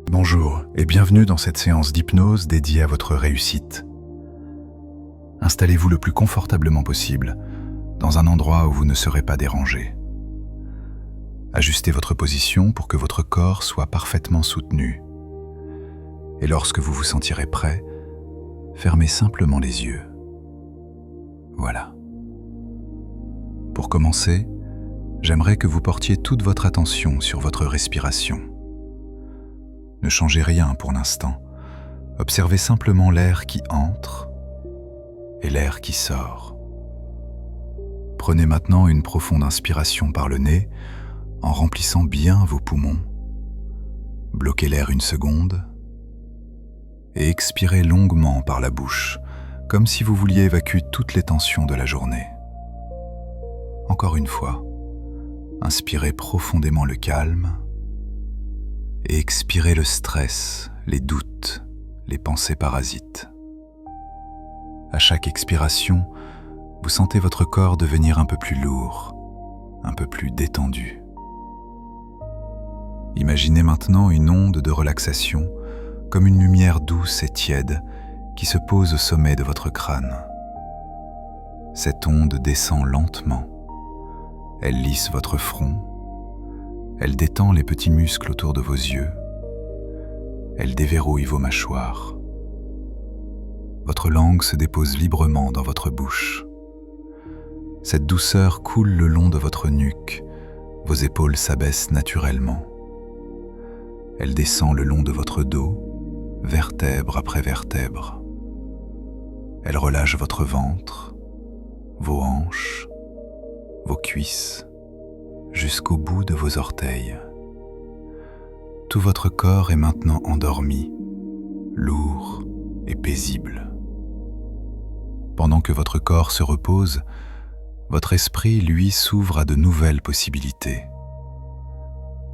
Bonjour et bienvenue dans cette séance d'hypnose dédiée à votre réussite. Installez-vous le plus confortablement possible, dans un endroit où vous ne serez pas dérangé. Ajustez votre position pour que votre corps soit parfaitement soutenu. Et lorsque vous vous sentirez prêt, fermez simplement les yeux. Voilà. Pour commencer, j'aimerais que vous portiez toute votre attention sur votre respiration. Ne changez rien pour l'instant. Observez simplement l'air qui entre et l'air qui sort. Prenez maintenant une profonde inspiration par le nez en remplissant bien vos poumons. Bloquez l'air une seconde et expirez longuement par la bouche, comme si vous vouliez évacuer toutes les tensions de la journée. Encore une fois, inspirez profondément le calme et expirez le stress, les doutes, les pensées parasites. À chaque expiration, vous sentez votre corps devenir un peu plus lourd, un peu plus détendu. Imaginez maintenant une onde de relaxation, comme une lumière douce et tiède qui se pose au sommet de votre crâne. Cette onde descend lentement. Elle lisse votre front. Elle détend les petits muscles autour de vos yeux. Elle déverrouille vos mâchoires. Votre langue se dépose librement dans votre bouche. Cette douceur coule le long de votre nuque. Vos épaules s'abaissent naturellement. Elle descend le long de votre dos, vertèbre après vertèbre. Elle relâche votre ventre, vos hanches, vos cuisses, jusqu'au bout de vos orteils. Tout votre corps est maintenant endormi, lourd et paisible. Pendant que votre corps se repose, votre esprit, lui, s'ouvre à de nouvelles possibilités.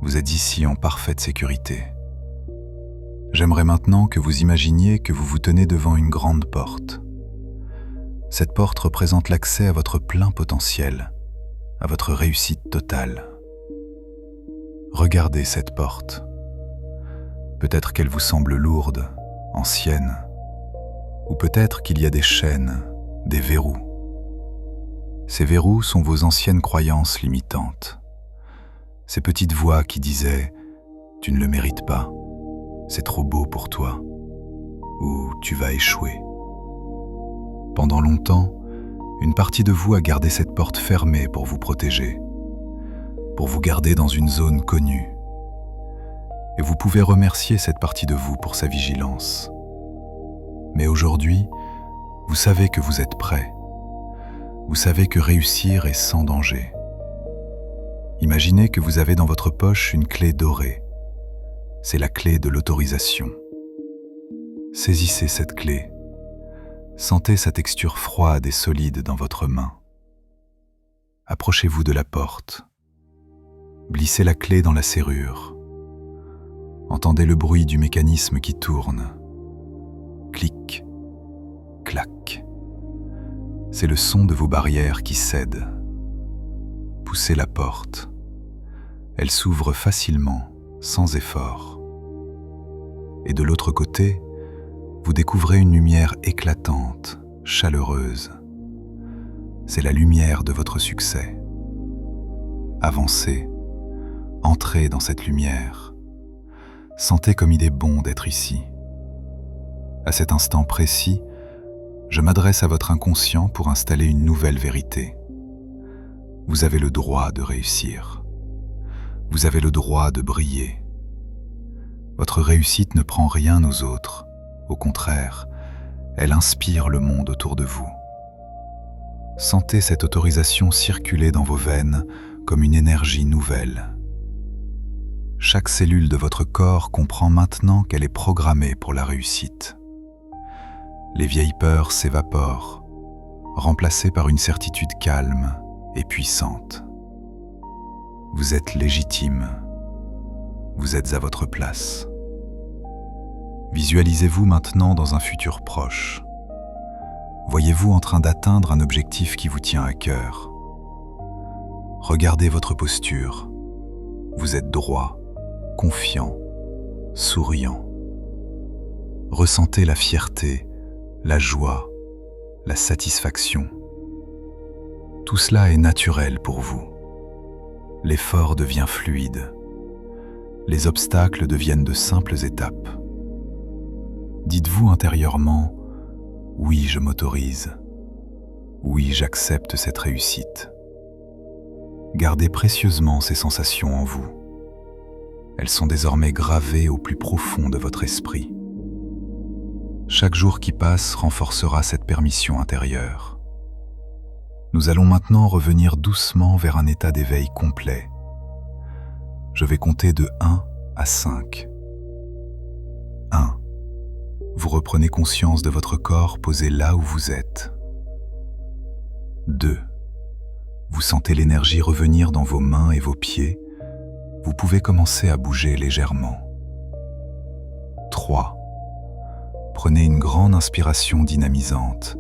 Vous êtes ici en parfaite sécurité. J'aimerais maintenant que vous imaginiez que vous vous tenez devant une grande porte. Cette porte représente l'accès à votre plein potentiel, à votre réussite totale. Regardez cette porte. Peut-être qu'elle vous semble lourde, ancienne, ou peut-être qu'il y a des chaînes, des verrous. Ces verrous sont vos anciennes croyances limitantes. Ces petites voix qui disaient « Tu ne le mérites pas, c'est trop beau pour toi » ou « Tu vas échouer ». Pendant longtemps, une partie de vous a gardé cette porte fermée pour vous protéger, pour vous garder dans une zone connue. Et vous pouvez remercier cette partie de vous pour sa vigilance. Mais aujourd'hui, vous savez que vous êtes prêt. Vous savez que réussir est sans danger. Imaginez que vous avez dans votre poche une clé dorée. C'est la clé de l'autorisation. Saisissez cette clé. Sentez sa texture froide et solide dans votre main. Approchez-vous de la porte. Glissez la clé dans la serrure. Entendez le bruit du mécanisme qui tourne. Clic, clac. C'est le son de vos barrières qui cèdent. Poussez la porte. Elle s'ouvre facilement, sans effort. Et de l'autre côté, vous découvrez une lumière éclatante, chaleureuse. C'est la lumière de votre succès. Avancez, entrez dans cette lumière. Sentez comme il est bon d'être ici. À cet instant précis, je m'adresse à votre inconscient pour installer une nouvelle vérité. Vous avez le droit de réussir. Vous avez le droit de briller. Votre réussite ne prend rien aux autres. Au contraire, elle inspire le monde autour de vous. Sentez cette autorisation circuler dans vos veines comme une énergie nouvelle. Chaque cellule de votre corps comprend maintenant qu'elle est programmée pour la réussite. Les vieilles peurs s'évaporent, remplacées par une certitude calme et puissante. Vous êtes légitime. Vous êtes à votre place. Visualisez-vous maintenant dans un futur proche. Voyez-vous en train d'atteindre un objectif qui vous tient à cœur. Regardez votre posture. Vous êtes droit, confiant, souriant. Ressentez la fierté, la joie, la satisfaction. Tout cela est naturel pour vous. L'effort devient fluide. Les obstacles deviennent de simples étapes. Dites-vous intérieurement « Oui, je m'autorise. Oui, j'accepte cette réussite. » Gardez précieusement ces sensations en vous. Elles sont désormais gravées au plus profond de votre esprit. Chaque jour qui passe renforcera cette permission intérieure. Nous allons maintenant revenir doucement vers un état d'éveil complet. Je vais compter de 1 à 5. 1. Vous reprenez conscience de votre corps posé là où vous êtes. 2. Vous sentez l'énergie revenir dans vos mains et vos pieds. Vous pouvez commencer à bouger légèrement. 3. Prenez une grande inspiration dynamisante.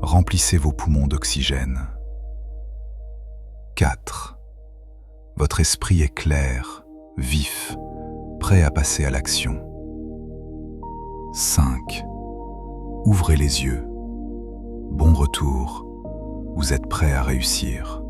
Remplissez vos poumons d'oxygène. 4. Votre esprit est clair, vif, prêt à passer à l'action. 5. Ouvrez les yeux. Bon retour. Vous êtes prêt à réussir.